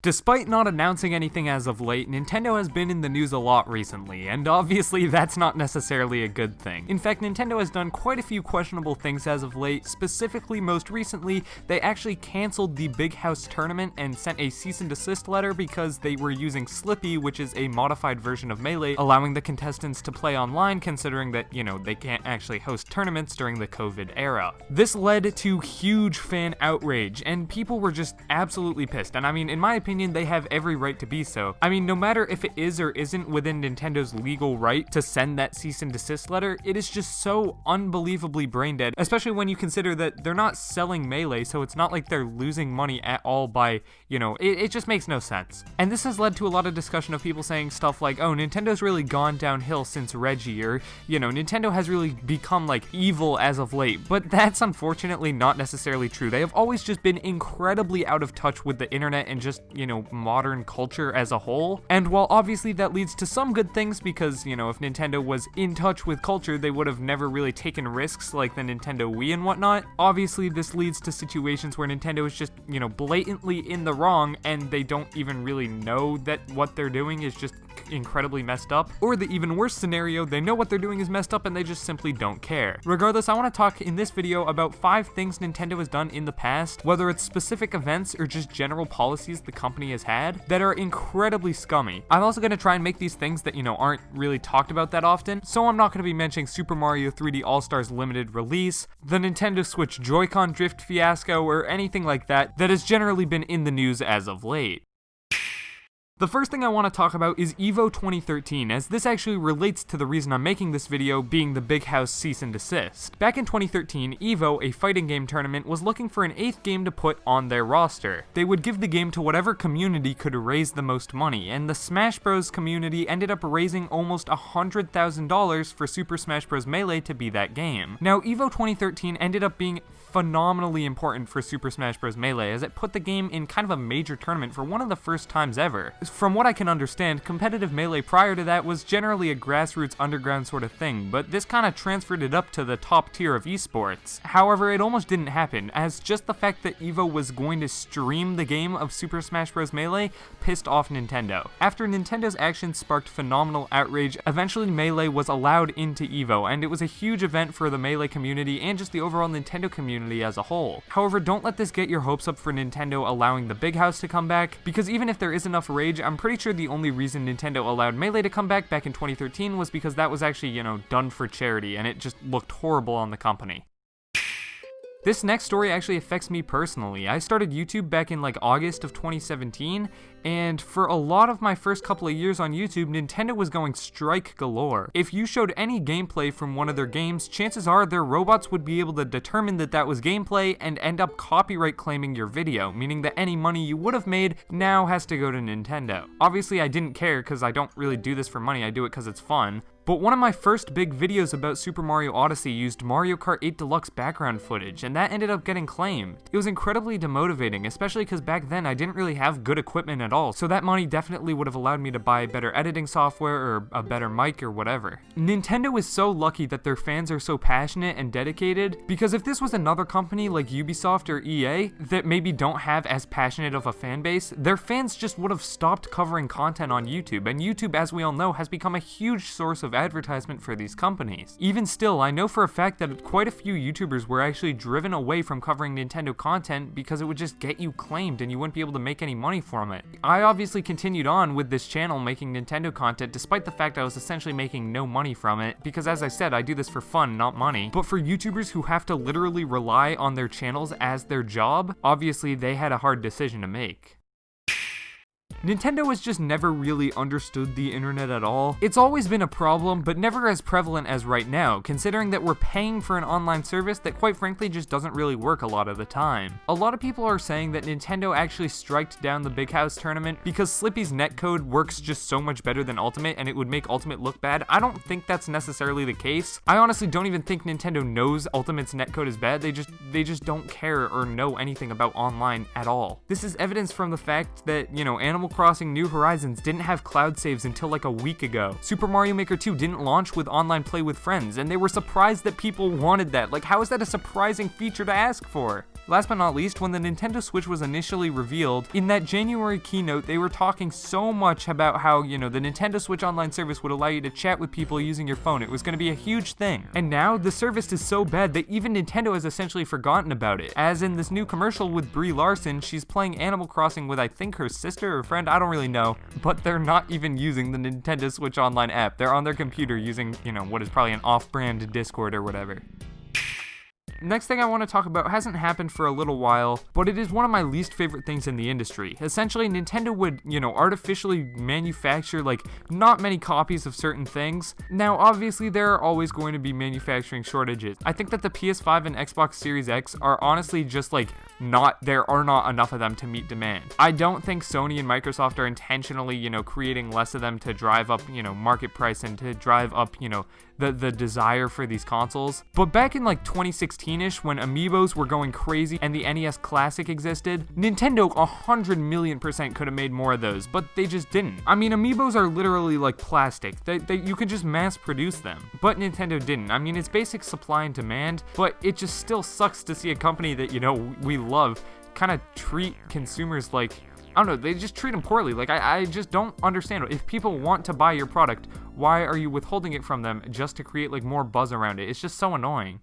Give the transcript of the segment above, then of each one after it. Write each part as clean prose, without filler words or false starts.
Despite not announcing anything as of late, Nintendo has been in the news a lot recently, and obviously that's not necessarily a good thing. In fact, Nintendo has done quite a few questionable things as of late. Specifically, most recently, they actually canceled the Big House tournament and sent a cease and desist letter because they were using Slippy, which is a modified version of Melee, allowing the contestants to play online considering that, they can't actually host tournaments during the COVID era. This led to huge fan outrage, and people were just absolutely pissed, and I mean, in my opinion, they have every right to be so. I mean, no matter if it is or isn't within Nintendo's legal right to send that cease and desist letter, it is just so unbelievably brain dead, especially when you consider that they're not selling Melee, so it's not like they're losing money at all by, it just makes no sense. And this has led to a lot of discussion of people saying stuff like, oh, Nintendo's really gone downhill since Reggie, or, Nintendo has really become, like, evil as of late, but that's unfortunately not necessarily true. They have always just been incredibly out of touch with the internet and just, modern culture as a whole. And while obviously that leads to some good things because, if Nintendo was in touch with culture, they would have never really taken risks like the Nintendo Wii and whatnot. Obviously, this leads to situations where Nintendo is just, blatantly in the wrong and they don't even really know that what they're doing is just incredibly messed up, or the even worse scenario, they know what they're doing is messed up and they just simply don't care. Regardless, I want to talk in this video about 5 things Nintendo has done in the past, whether it's specific events or just general policies the company has had, that are incredibly scummy. I'm also going to try and make these things that, aren't really talked about that often, so I'm not going to be mentioning Super Mario 3D All-Stars limited release, the Nintendo Switch Joy-Con drift fiasco, or anything like that that has generally been in the news as of late. The first thing I want to talk about is EVO 2013, as this actually relates to the reason I'm making this video, being the Big House cease and desist. Back in 2013, EVO, a fighting game tournament, was looking for an 8th game to put on their roster. They would give the game to whatever community could raise the most money, and the Smash Bros community ended up raising almost $100,000 for Super Smash Bros Melee to be that game. Now, EVO 2013 ended up being phenomenally important for Super Smash Bros Melee, as it put the game in kind of a major tournament for one of the first times ever. From what I can understand, competitive Melee prior to that was generally a grassroots underground sort of thing, but this kind of transferred it up to the top tier of esports. However, it almost didn't happen, as just the fact that EVO was going to stream the game of Super Smash Bros Melee pissed off Nintendo. After Nintendo's actions sparked phenomenal outrage, eventually Melee was allowed into EVO, and it was a huge event for the Melee community and just the overall Nintendo community as a whole. However, don't let this get your hopes up for Nintendo allowing the Big House to come back, because even if there is enough rage, I'm pretty sure the only reason Nintendo allowed Melee to come back in 2013 was because that was actually, done for charity, and it just looked horrible on the company. This next story actually affects me personally. I started YouTube back in August of 2017, and for a lot of my first couple of years on YouTube, Nintendo was going strike galore. If you showed any gameplay from one of their games, chances are their robots would be able to determine that that was gameplay and end up copyright claiming your video, meaning that any money you would have made now has to go to Nintendo. Obviously, I didn't care because I don't really do this for money, I do it because it's fun. But one of my first big videos about Super Mario Odyssey used Mario Kart 8 Deluxe background footage, and that ended up getting claimed. It was incredibly demotivating, especially because back then I didn't really have good equipment at all, so that money definitely would have allowed me to buy better editing software or a better mic or whatever. Nintendo is so lucky that their fans are so passionate and dedicated, because if this was another company like Ubisoft or EA that maybe don't have as passionate of a fan base, their fans just would have stopped covering content on YouTube, and YouTube, as we all know, has become a huge source of advertisement for these companies. Even still, I know for a fact that quite a few YouTubers were actually driven away from covering Nintendo content because it would just get you claimed and you wouldn't be able to make any money from it. I obviously continued on with this channel making Nintendo content despite the fact I was essentially making no money from it, because as I said, I do this for fun, not money. But for YouTubers who have to literally rely on their channels as their job, obviously they had a hard decision to make. Nintendo has just never really understood the internet at all. It's always been a problem, but never as prevalent as right now, considering that we're paying for an online service that quite frankly just doesn't really work a lot of the time. A lot of people are saying that Nintendo actually striked down the Big House tournament because Slippy's netcode works just so much better than Ultimate and it would make Ultimate look bad. I don't think that's necessarily the case. I honestly don't even think Nintendo knows Ultimate's netcode is bad. They just don't care or know anything about online at all. This is evidence from the fact that, Animal Animal Crossing New Horizons didn't have cloud saves until like a week ago. Super Mario Maker 2 didn't launch with online play with friends, and they were surprised that people wanted that. Like, how is that a surprising feature to ask for? Last but not least, when the Nintendo Switch was initially revealed, in that January keynote, they were talking so much about how, the Nintendo Switch Online service would allow you to chat with people using your phone. It was going to be a huge thing. And now, the service is so bad that even Nintendo has essentially forgotten about it. As in this new commercial with Brie Larson, she's playing Animal Crossing with, I think, her sister or friend, I don't really know, but they're not even using the Nintendo Switch Online app. They're on their computer using, what is probably an off-brand Discord or whatever. Next thing I want to talk about hasn't happened for a little while, but it is one of my least favorite things in the industry. Essentially, Nintendo would, artificially manufacture, not many copies of certain things. Now, obviously, there are always going to be manufacturing shortages. I think that the PS5 and Xbox Series X are honestly just, there are not enough of them to meet demand. I don't think Sony and Microsoft are intentionally, creating less of them to drive up, market price and to drive up, the desire for these consoles. But back in 2016-ish, when Amiibos were going crazy and the NES Classic existed, Nintendo 100 million% could have made more of those, but they just didn't. I mean, Amiibos are literally like plastic. You could just mass produce them, but Nintendo didn't. I mean, it's basic supply and demand, but it just still sucks to see a company that, we love kind of treat consumers like, I don't know, they just treat them poorly. I just don't understand. If people want to buy your product, why are you withholding it from them just to create more buzz around it? It's just so annoying.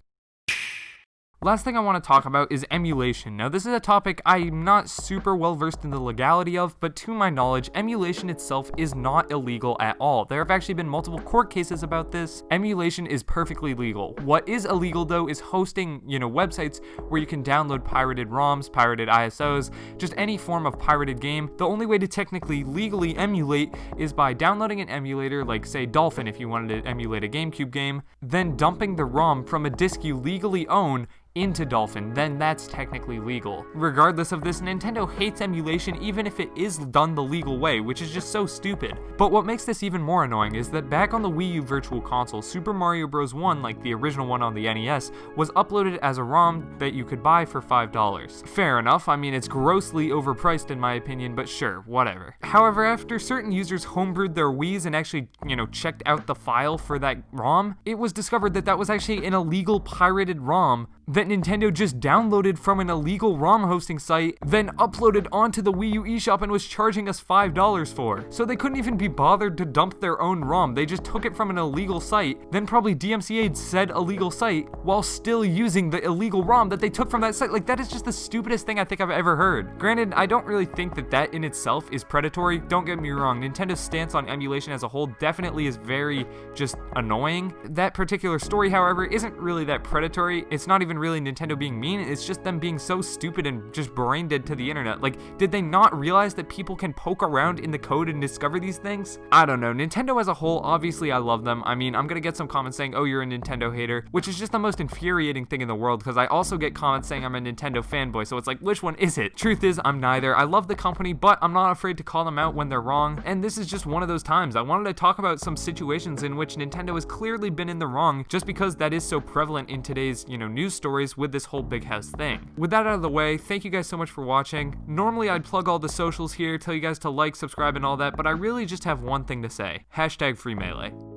Last thing I want to talk about is emulation. Now, this is a topic I'm not super well versed in the legality of, but to my knowledge, emulation itself is not illegal at all. There have actually been multiple court cases about this. Emulation is perfectly legal. What is illegal, though, is hosting, websites where you can download pirated ROMs, pirated ISOs, just any form of pirated game. The only way to technically legally emulate is by downloading an emulator, like, say, Dolphin if you wanted to emulate a GameCube game, then dumping the ROM from a disc you legally own into Dolphin, then that's technically legal. Regardless of this, Nintendo hates emulation even if it is done the legal way, which is just so stupid. But what makes this even more annoying is that back on the Wii U Virtual Console, Super Mario Bros. 1, like the original one on the NES, was uploaded as a ROM that you could buy for $5. Fair enough, I mean, it's grossly overpriced in my opinion, but sure, whatever. However, after certain users homebrewed their Wiis and actually, checked out the file for that ROM, it was discovered that that was actually an illegal pirated ROM that Nintendo just downloaded from an illegal ROM hosting site, then uploaded onto the Wii U eShop and was charging us $5 for. So they couldn't even be bothered to dump their own ROM, they just took it from an illegal site, then probably DMCA'd said illegal site, while still using the illegal ROM that they took from that site. That is just the stupidest thing I think I've ever heard. Granted, I don't really think that that in itself is predatory, don't get me wrong, Nintendo's stance on emulation as a whole definitely is very just annoying. That particular story, however, isn't really that predatory, it's not even really Nintendo being mean, it's just them being so stupid and just brain dead to the internet. Did they not realize that people can poke around in the code and discover these things? I don't know. Nintendo as a whole, obviously I love them. I mean, I'm gonna get some comments saying, oh, you're a Nintendo hater, which is just the most infuriating thing in the world, because I also get comments saying I'm a Nintendo fanboy, so it's which one is it? Truth is, I'm neither. I love the company, but I'm not afraid to call them out when they're wrong, and this is just one of those times. I wanted to talk about some situations in which Nintendo has clearly been in the wrong, just because that is so prevalent in today's, news stories with this whole Big House thing. With that out of the way, thank you guys so much for watching. Normally I'd plug all the socials here, tell you guys to like, subscribe, and all that, but I really just have one thing to say. #FreeMelee.